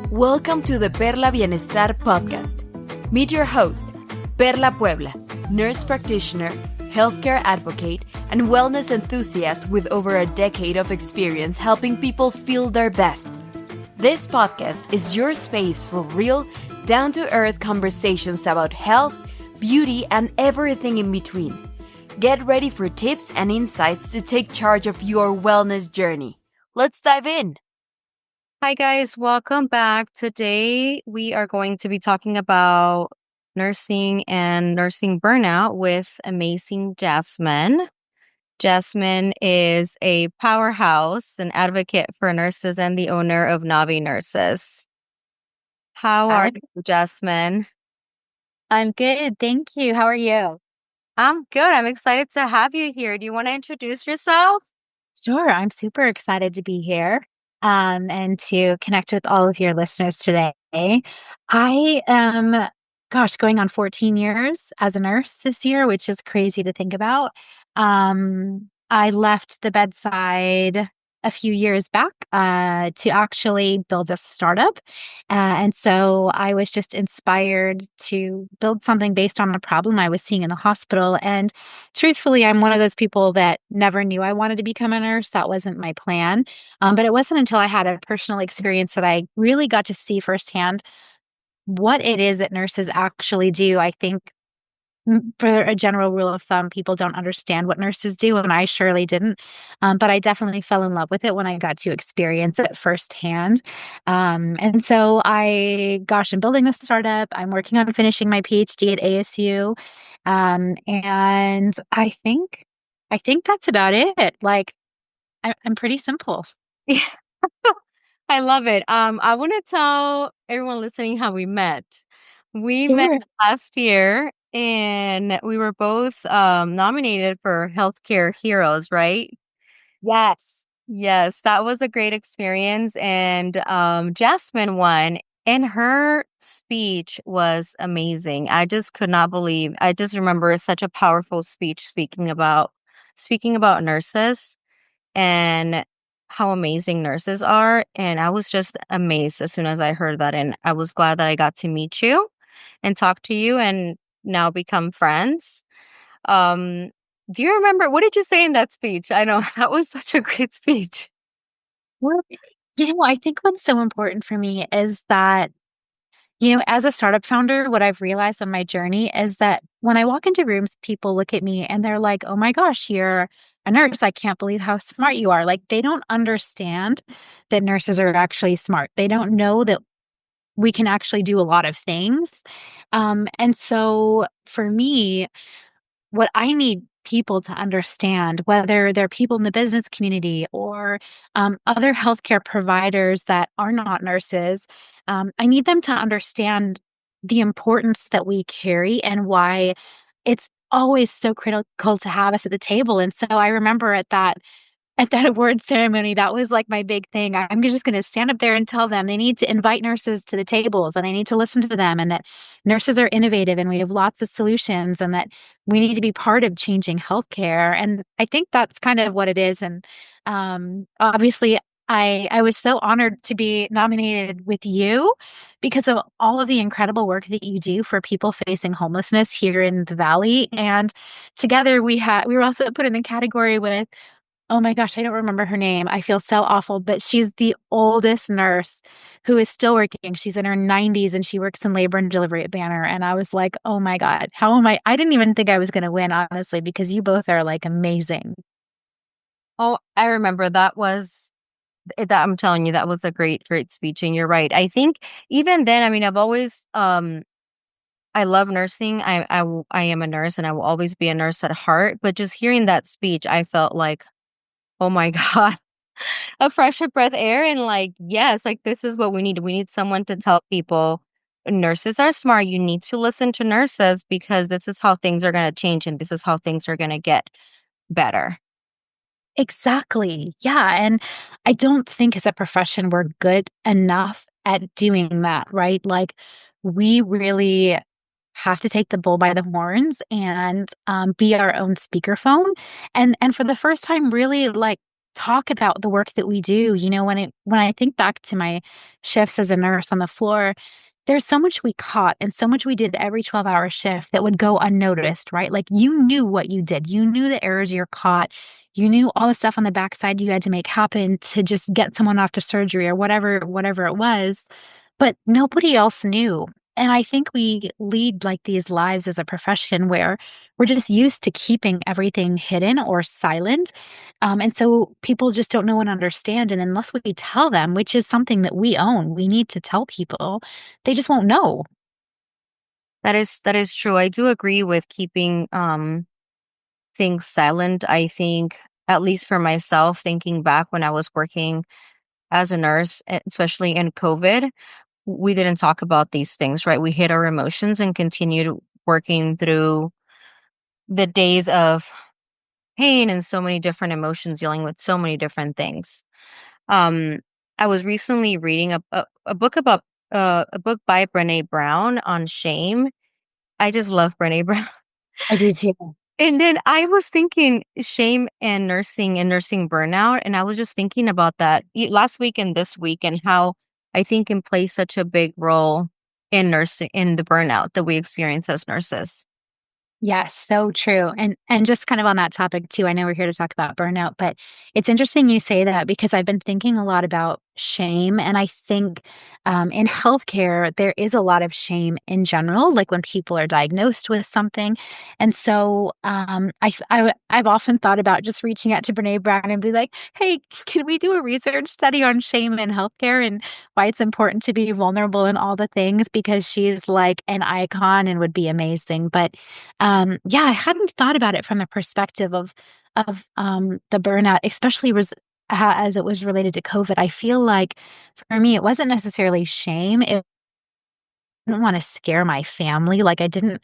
Welcome to the Perla Bienestar podcast. Meet your host, Perla Puebla, nurse practitioner, healthcare advocate, and wellness enthusiast with over a decade of experience helping people feel their best. This podcast is your space for real, down-to-earth conversations about health, beauty, and everything in between. Get ready for tips and insights to take charge of your wellness journey. Let's dive in. Hi guys, welcome back. Today we are going to be talking about nursing and nursing burnout with amazing Jasmine. Jasmine is a powerhouse, an advocate for nurses, and the owner of Navi Nurses. How are you, Jasmine? I'm good. Thank you. How are you? I'm good. I'm excited to have you here. Do you want to introduce yourself? Sure. I'm super excited to be here and to connect with all of your listeners today. I am, going on 14 years as a nurse this year, which is crazy to think about. I left the bedside a few years back to actually build a startup. And so I was just inspired to build something based on a problem I was seeing in the hospital. And truthfully, I'm one of those people that never knew I wanted to become a nurse. That wasn't my plan. But it wasn't until I had a personal experience that I really got to see firsthand what it is that nurses actually do. I think for a general rule of thumb, people don't understand what nurses do, and I surely didn't. But I definitely fell in love with it when I got to experience it firsthand. And so I'm building this startup. I'm working on finishing my PhD at ASU. And I think that's about it. Like, I'm pretty simple. Yeah. I love it. I want to tell everyone listening how we met. We met last year and we were both nominated for Healthcare Heroes, right? Yes. Yes, that was a great experience. And Jasmine won, and her speech was amazing. I just could not believe. I just remember such a powerful speech speaking about nurses and how amazing nurses are. And I was just amazed as soon as I heard that. And I was glad that I got to meet you and talk to you and now become friends. Um, do you remember, what did you say in that speech? I know that was such a great speech. Well, I think what's so important for me is that, as a startup founder, what I've realized on my journey is that when I walk into rooms, people look at me and they're like, oh my gosh, you're a nurse. I can't believe how smart you are. Like, they don't understand that nurses are actually smart. They don't know that we can actually do a lot of things. And so for me, what I need people to understand, whether they're people in the business community or other healthcare providers that are not nurses, I need them to understand the importance that we carry and why it's always so critical to have us at the table. And so I remember at that award ceremony, that was like my big thing. I'm just going to stand up there and tell them they need to invite nurses to the tables and they need to listen to them, and that nurses are innovative and we have lots of solutions, and that we need to be part of changing healthcare. And I think that's kind of what it is. And obviously, I was so honored to be nominated with you because of all of the incredible work that you do for people facing homelessness here in the Valley. And together we were also put in the category with, oh my gosh, I don't remember her name. I feel so awful, but she's the oldest nurse who is still working. She's in her 90s and she works in labor and delivery at Banner. And I was like, oh my God, how am I? I didn't even think I was going to win, honestly, because you both are like amazing. Oh, I remember that I'm telling you, that was a great, great speech. And you're right. I think even then, I mean, I've always, I love nursing. I am a nurse and I will always be a nurse at heart. But just hearing that speech, I felt like, oh my God, a fresh breath air. And like, yes, like this is what we need. We need someone to tell people nurses are smart. You need to listen to nurses because this is how things are going to change and this is how things are going to get better. Exactly. Yeah. And I don't think as a profession we're good enough at doing that, right? Like, we really have to take the bull by the horns and be our own speakerphone. And for the first time, really like talk about the work that we do. When I think back to my shifts as a nurse on the floor, there's so much we caught and so much we did every 12-hour shift that would go unnoticed, right? Like you knew what you did. You knew the errors you're caught. You knew all the stuff on the backside you had to make happen to just get someone off to surgery or whatever it was. But nobody else knew. And I think we lead like these lives as a profession where we're just used to keeping everything hidden or silent. And so people just don't know and understand. And unless we tell them, which is something that we own, we need to tell people, they just won't know. That is true. I do agree with keeping things silent. I think, at least for myself, thinking back when I was working as a nurse, especially in COVID, we didn't talk about these things, right? We hid our emotions and continued working through the days of pain and so many different emotions, dealing with so many different things. Um, I was recently reading a book about a book by Brene Brown on shame. I just love Brene Brown. I do too. And then I was thinking shame and nursing burnout. And I was just thinking about that last week and this week, and how I think can play such a big role in nursing, in the burnout that we experience as nurses. Yes, so true. And just kind of on that topic too, I know we're here to talk about burnout, but it's interesting you say that because I've been thinking a lot about shame. And I think in healthcare, there is a lot of shame in general, like when people are diagnosed with something. And so I've often thought about just reaching out to Brene Brown and be like, hey, can we do a research study on shame in healthcare and why it's important to be vulnerable and all the things? Because she's like an icon and would be amazing. But yeah, I hadn't thought about it from the perspective of the burnout, especially as it was related to COVID. I feel like for me, it wasn't necessarily shame. I didn't want to scare my family. Like I didn't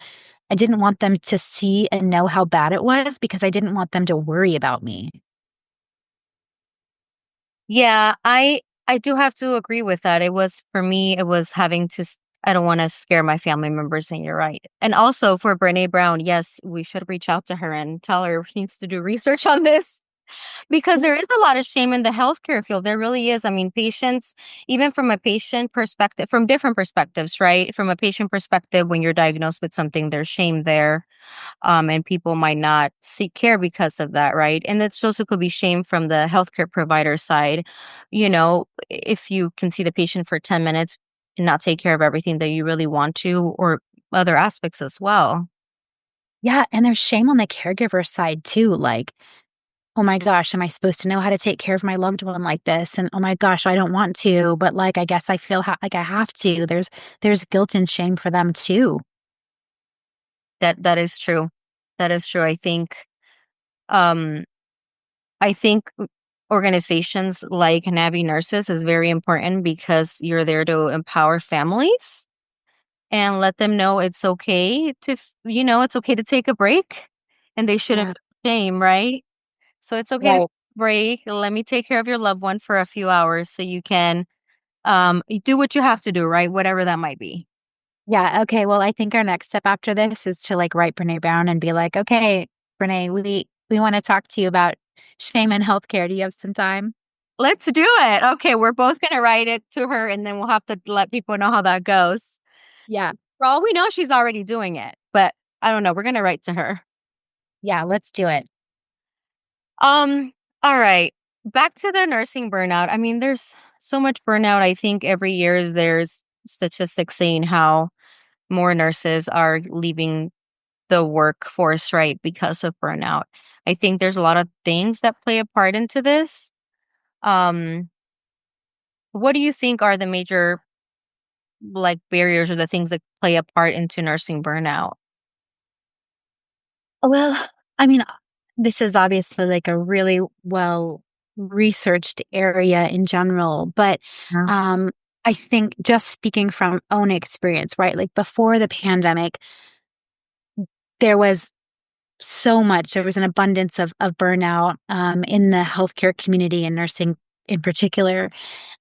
want them to see and know how bad it was because I didn't want them to worry about me. Yeah, I do have to agree with that. It was, for me, it was having to I don't want to scare my family members, and you're right. And also for Brene Brown, yes, we should reach out to her and tell her she needs to do research on this, because there is a lot of shame in the healthcare field. There really is. I mean, patients, even from a patient perspective, from different perspectives, right? From a patient perspective, when you're diagnosed with something, there's shame there, and people might not seek care because of that, right? And it's also could be shame from the healthcare provider side. If you can see the patient for 10 minutes and not take care of everything that you really want to, or other aspects as well. Yeah, and there's shame on the caregiver side too. Like, oh my gosh, am I supposed to know how to take care of my loved one like this? And oh my gosh, I don't want to, but like I guess I feel like I have to. There's guilt and shame for them too. That is true. That is true. Um I think organizations like Navi Nurses is very important, because you're there to empower families and let them know it's okay to, it's okay to take a break, and they shouldn't Yeah. feel shame, right? So it's okay to Right. break. Let me take care of your loved one for a few hours so you can do what you have to do, right? Whatever that might be. Yeah. Okay. Well, I think our next step after this is to like write Brene Brown and be like, okay, Brene, we want to talk to you about shame in healthcare. Do you have some time? Let's do it. Okay, we're both going to write it to her, and then we'll have to let people know how that goes. Yeah. For all we know, she's already doing it, but I don't know. We're gonna write to her. Yeah. Let's do it. Um, all right. Back to the nursing burnout. I mean, there's so much burnout. I think every year there's statistics saying how more nurses are leaving the workforce, right, because of burnout. I think there's a lot of things that play a part into this. Um, what do you think are the major, like, barriers, or the things that play a part into nursing burnout? Well, I mean, this is obviously like a really well researched area in general, but Yeah. um, I think just speaking from own experience, right? Like before the pandemic, there was there was an abundance of burnout in the healthcare community and nursing in particular.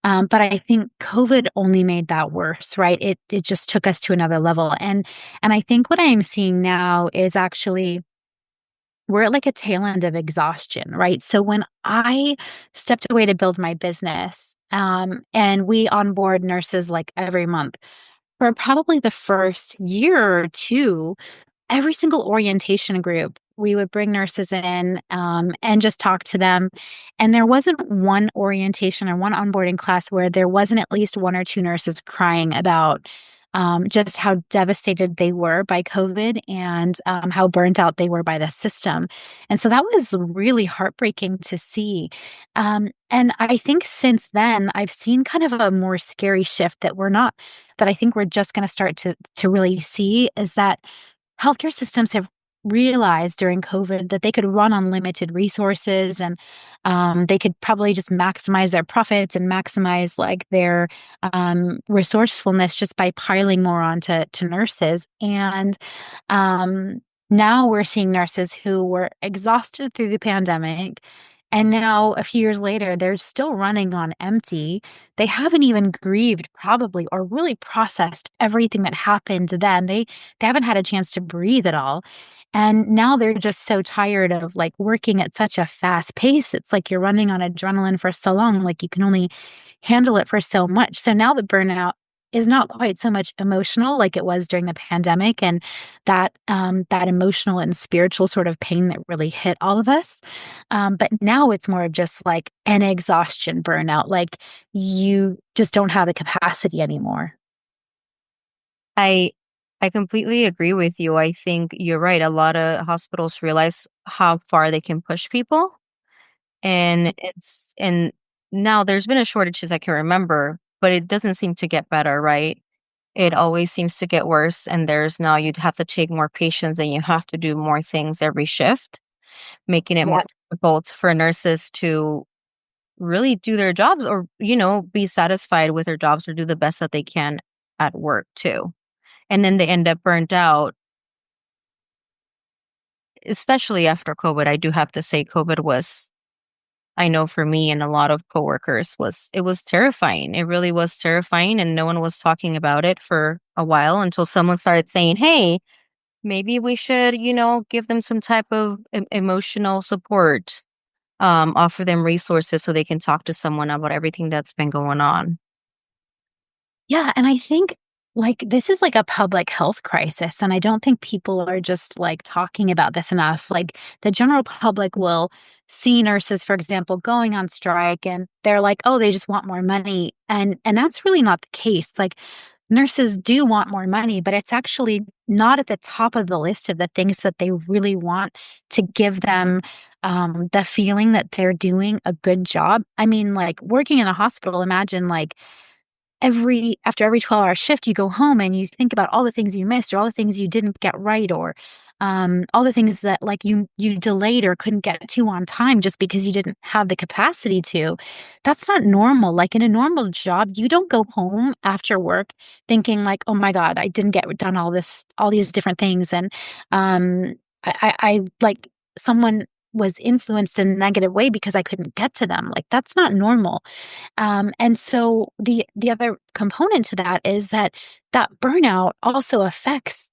But I think COVID only made that worse, right? It just took us to another level. And I think what I am seeing now is actually we're at like a tail end of exhaustion, right? So when I stepped away to build my business, and we onboard nurses like every month, for probably the first year or two, every single orientation group, we would bring nurses in, and just talk to them. And there wasn't one orientation or one onboarding class where there wasn't at least one or two nurses crying about just how devastated they were by COVID and how burnt out they were by the system. And so that was really heartbreaking to see. And I think since then, I've seen kind of a more scary shift that I think we're just going to start to really see is that healthcare systems have realized during COVID that they could run on limited resources and they could probably just maximize their profits and maximize like their resourcefulness just by piling more onto nurses. And now we're seeing nurses who were exhausted through the pandemic. And now, a few years later, they're still running on empty. They haven't even grieved, probably, or really processed everything that happened to them. They haven't had a chance to breathe at all. And now they're just so tired of like working at such a fast pace. It's like you're running on adrenaline for so long, like you can only handle it for so much. So now the burnout is not quite so much emotional like it was during the pandemic and that emotional and spiritual sort of pain that really hit all of us. But now it's more of just like an exhaustion burnout, like you just don't have the capacity anymore. I I completely agree with you. I think you're right. A lot of hospitals realize how far they can push people, and now there's been a shortage as I can remember, but it doesn't seem to get better, right? It always seems to get worse, and there's now you'd have to take more patients and you have to do more things every shift, making it more Yeah. difficult for nurses to really do their jobs or, be satisfied with their jobs or do the best that they can at work too. And then they end up burnt out, especially after COVID. I do have to say COVID was, I know for me and a lot of coworkers it was terrifying. It really was terrifying and no one was talking about it for a while until someone started saying, "Hey, maybe we should, give them some type of emotional support, offer them resources so they can talk to someone about everything that's been going on." Yeah, and I think like this is like a public health crisis and I don't think people are just like talking about this enough. Like the general public will see nurses for example going on strike and they're like, "Oh, they just want more money." And that's really not the case. Like nurses do want more money, but it's actually not at the top of the list of the things that they really want to give them the feeling that they're doing a good job. I mean, like working in a hospital, imagine like after every 12-hour shift, you go home and you think about all the things you missed or all the things you didn't get right or all the things that like you delayed or couldn't get to on time just because you didn't have the capacity to. That's not normal. Like in a normal job, you don't go home after work thinking like, "Oh my God, I didn't get done all these different things." And I like someone was influenced in a negative way because I couldn't get to them. Like that's not normal. And so the other component to that is that burnout also affects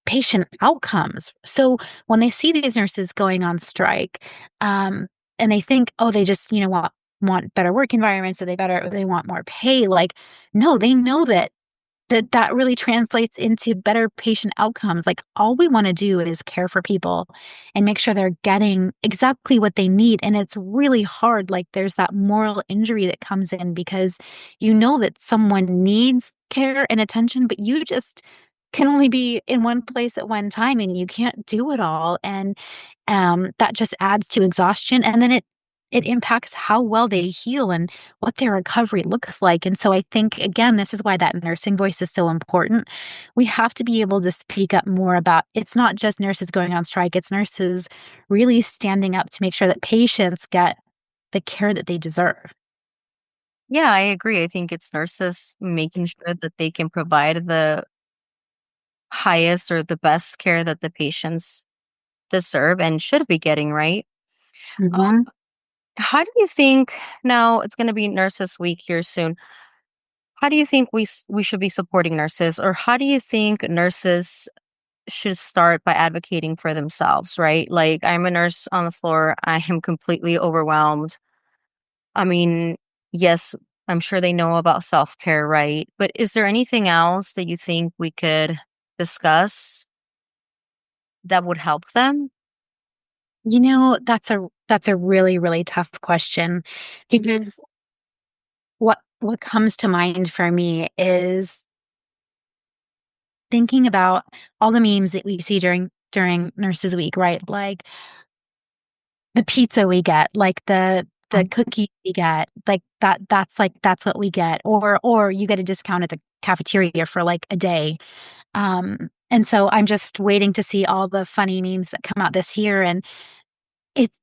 patient outcomes. So when they see these nurses going on strike, and they think, oh, they just want better work environments, or they want more pay. Like, no, they know that really translates into better patient outcomes. Like all we want to do is care for people and make sure they're getting exactly what they need. And it's really hard. Like there's that moral injury that comes in because you know that someone needs care and attention, but you just can only be in one place at one time and you can't do it all. And that just adds to exhaustion. And then it impacts how well they heal and what their recovery looks like. And so I think, again, this is why that nursing voice is so important. We have to be able to speak up more about it's not just nurses going on strike, it's nurses really standing up to make sure that patients get the care that they deserve. Yeah, I agree. I think it's nurses making sure that they can provide the highest or the best care that the patients deserve and should be getting, right? Hmm. How do you think now it's going to be Nurses Week here soon? How do you think we should be supporting nurses, or how do you think nurses should start by advocating for themselves, right? Like, I'm a nurse on the floor. I am completely overwhelmed. I mean, yes, I'm sure they know about self-care, right? But is there anything else that you think we could discuss that would help them? That's a really, really tough question because what comes to mind for me is thinking about all the memes that we see during Nurses Week, right? Like the pizza we get, like the cookie we get, like that's what we get. Or you get a discount at the cafeteria for like a day. And so I'm just waiting to see all the funny memes that come out this year. And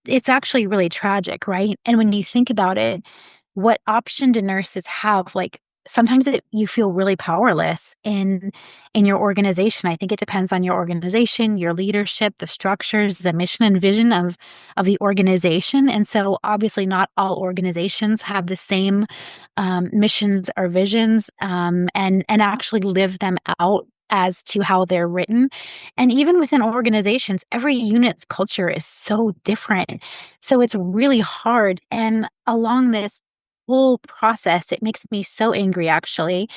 it's actually really tragic, right? And when you think about it, what option do nurses have? Like sometimes you feel really powerless in your organization. I think it depends on your organization, your leadership, the structures, the mission and vision of the organization. And so obviously not all organizations have the same missions or visions and actually live them out as to how they're written. And even within organizations, every unit's culture is so different. So it's really hard. And along this whole process, it makes me so angry, actually.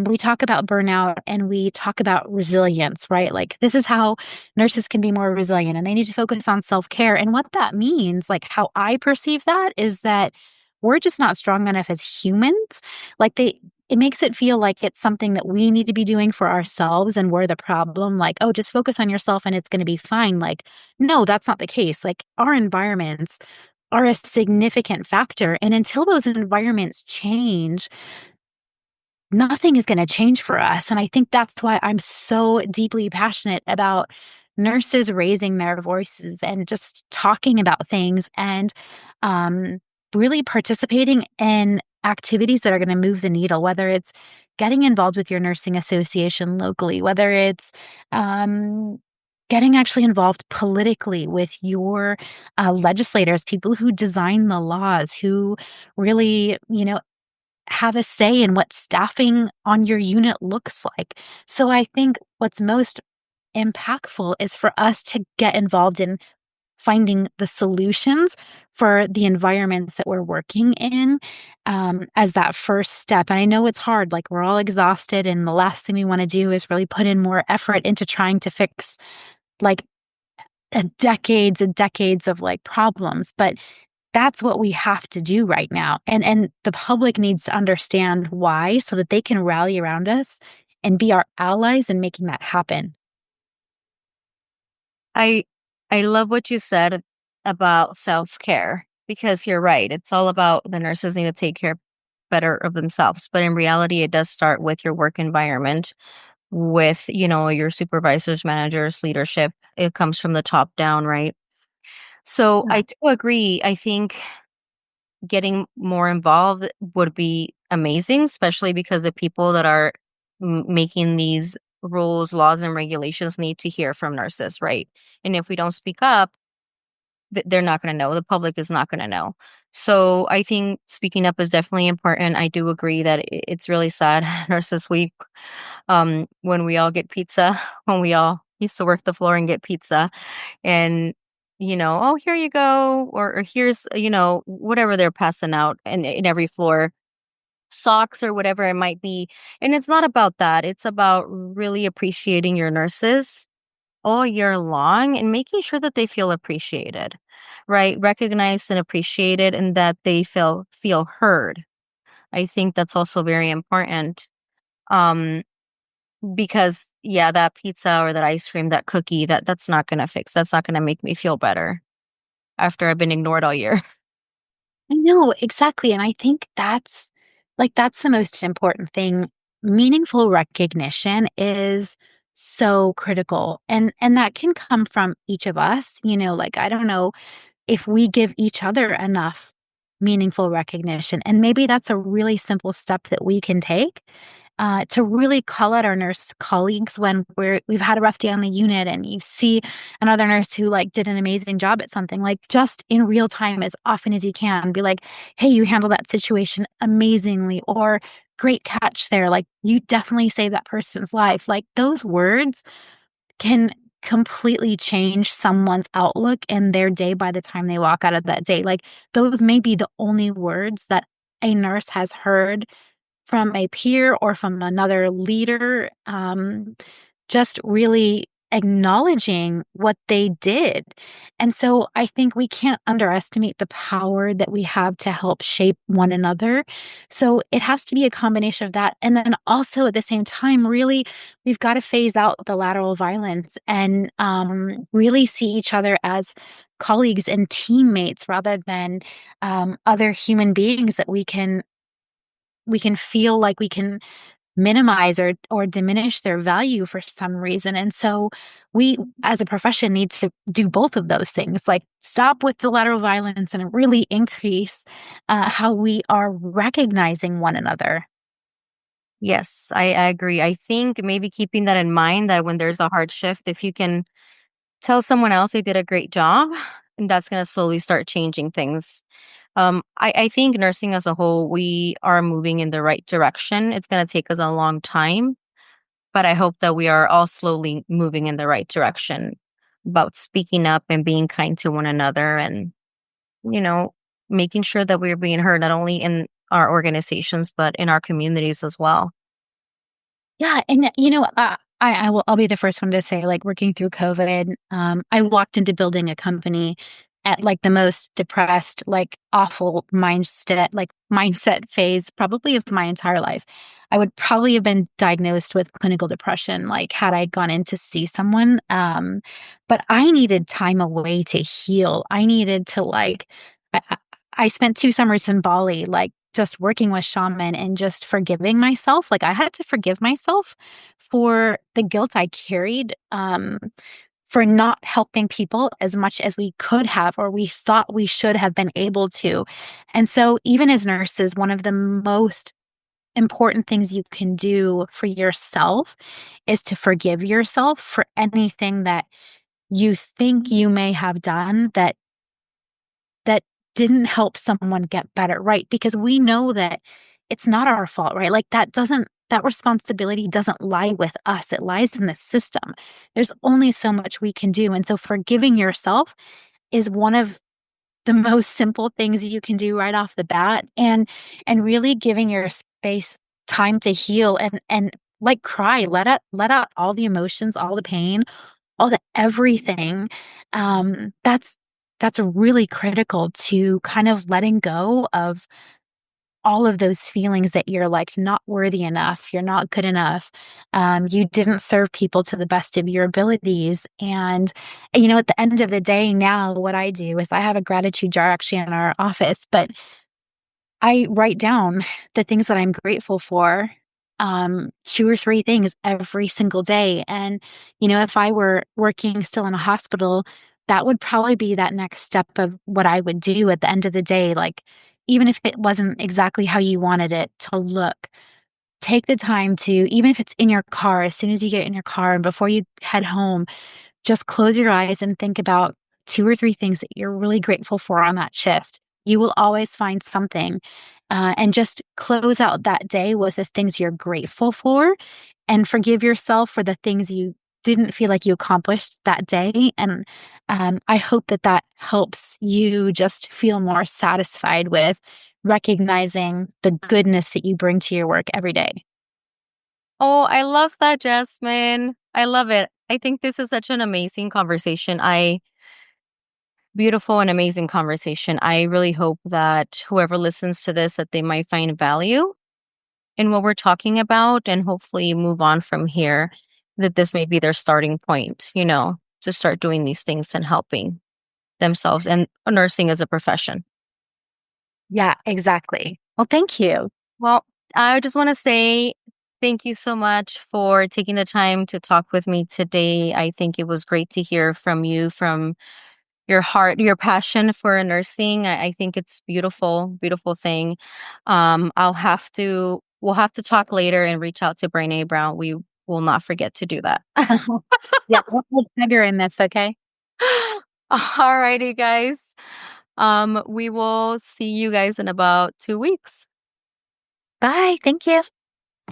We talk about burnout and we talk about resilience, right? Like, this is how nurses can be more resilient and they need to focus on self care. And what that means, like, how I perceive that is that we're just not strong enough as humans. Like, it makes it feel like it's something that we need to be doing for ourselves and we're the problem. Like, oh, just focus on yourself and it's going to be fine. Like, no, that's not the case. Like, our environments are a significant factor. And until those environments change, nothing is going to change for us. And I think that's why I'm so deeply passionate about nurses raising their voices and just talking about things and um, really participating in activities that are going to move the needle, whether it's getting involved with your nursing association locally, whether it's um, getting actually involved politically with your legislators, people who design the laws, who really, have a say in what staffing on your unit looks like. So I think what's most impactful is for us to get involved in finding the solutions for the environments that we're working in as that first step. And I know it's hard, like we're all exhausted, and the last thing we want to do is really put in more effort into trying to fix like decades and decades of like problems. But that's what we have to do right now. And the public needs to understand why so that they can rally around us and be our allies in making that happen. I I love what you said about self-care because you're right. It's all about the nurses need to take care better of themselves. But in reality, it does start with your work environment, with, your supervisors, managers, leadership. It comes from the top down, right? So Yeah. I do agree. I think getting more involved would be amazing, especially because the people that are making these rules, laws, and regulations need to hear from nurses, right? And if we don't speak up, they're not going to know. The public is not going to know. So I think speaking up is definitely important. I do agree that it's really sad, Nurses Week, when we all get pizza, when we all used to work the floor and get pizza, and oh, here you go, or here's whatever they're passing out in every floor, socks or whatever it might be. And it's not about that. It's about really appreciating your nurses all year long and making sure that they feel appreciated, right? Recognized and appreciated, and that they feel heard. I think that's also very important. Um, because yeah, that pizza or that ice cream, that cookie, that's not gonna fix. That's not gonna make me feel better after I've been ignored all year. I know, exactly. And I think that's the most important thing. Meaningful recognition is so critical. And that can come from each of us, like I don't know if we give each other enough meaningful recognition. And maybe that's a really simple step that we can take to really call out our nurse colleagues when we've had a rough day on the unit and you see another nurse who like did an amazing job at something, like just in real time as often as you can be like, hey, you handled that situation amazingly, or great catch there, like you definitely saved that person's life. Like those words can completely change someone's outlook and their day by the time they walk out of that day. Like, those may be the only words that a nurse has heard from a peer or from another leader, just really acknowledging what they did. And so I think we can't underestimate the power that we have to help shape one another. So it has to be a combination of that. And then also at the same time, really, we've got to phase out the lateral violence and really see each other as colleagues and teammates rather than other human beings that we can feel like we can minimize or diminish their value for some reason. And so we as a profession need to do both of those things, like stop with the lateral violence and really increase how we are recognizing one another. Yes, I agree. I think maybe keeping that in mind, that when there's a hard shift, if you can tell someone else they did a great job, and that's going to slowly start changing things. I think nursing as a whole, we are moving in the right direction. It's going to take us a long time, but I hope that we are all slowly moving in the right direction about speaking up and being kind to one another, and, you know, making sure that we're being heard not only in our organizations, but in our communities as well. Yeah, and I'll be the first one to say, like, working through COVID, I walked into building a company at like the most depressed, like awful mindset phase probably of my entire life. I would probably have been diagnosed with clinical depression, like had I gone in to see someone. But I needed time away to heal. I needed to I spent 2 summers in Bali, like just working with shaman and just forgiving myself. Like I had to forgive myself for the guilt I carried, for not helping people as much as we could have or we thought we should have been able to. And so, even as nurses, one of the most important things you can do for yourself is to forgive yourself for anything that you think you may have done that didn't help someone get better, right? Because we know that it's not our fault, right? Like that responsibility doesn't lie with us. It lies in the system. There's only so much we can do. And so forgiving yourself is one of the most simple things you can do right off the bat, and really giving your space time to heal and like cry, let out all the emotions, all the pain, all the everything. That's really critical to kind of letting go of all of those feelings that you're like not worthy enough, you're not good enough, you didn't serve people to the best of your abilities. And, at the end of the day, now what I do is I have a gratitude jar actually in our office, but I write down the things that I'm grateful for, 2 or 3 things every single day. And, if I were working still in a hospital, that would probably be that next step of what I would do at the end of the day. Like, even if it wasn't exactly how you wanted it to look, take the time to, even if it's in your car, as soon as you get in your car and before you head home, just close your eyes and think about 2 or 3 things that you're really grateful for on that shift. You will always find something, and just close out that day with the things you're grateful for and forgive yourself for the things you didn't feel like you accomplished that day. And, I hope that that helps you just feel more satisfied with recognizing the goodness that you bring to your work every day. Oh, I love that, Jasmine. I love it. I think this is such an amazing conversation. Beautiful and amazing conversation. I really hope that whoever listens to this, that they might find value in what we're talking about, and hopefully move on from here, that this may be their starting point, to start doing these things and helping themselves and nursing as a profession. Yeah, exactly. Well, thank you. Well, I just want to say thank you so much for taking the time to talk with me today. I think it was great to hear from you, from your heart, your passion for nursing. I think it's beautiful, beautiful thing. We'll have to talk later and reach out to Brene Brown. We will not forget to do that. Yeah, we'll tag her in this, okay? All righty, guys. We will see you guys in about 2 weeks. Bye. Thank you.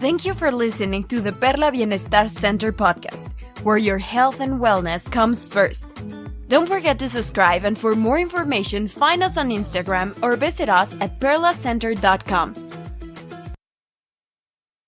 Thank you for listening to the Perla Bienestar Center podcast, where your health and wellness comes first. Don't forget to subscribe, and for more information, find us on Instagram or visit us at perlacenter.com.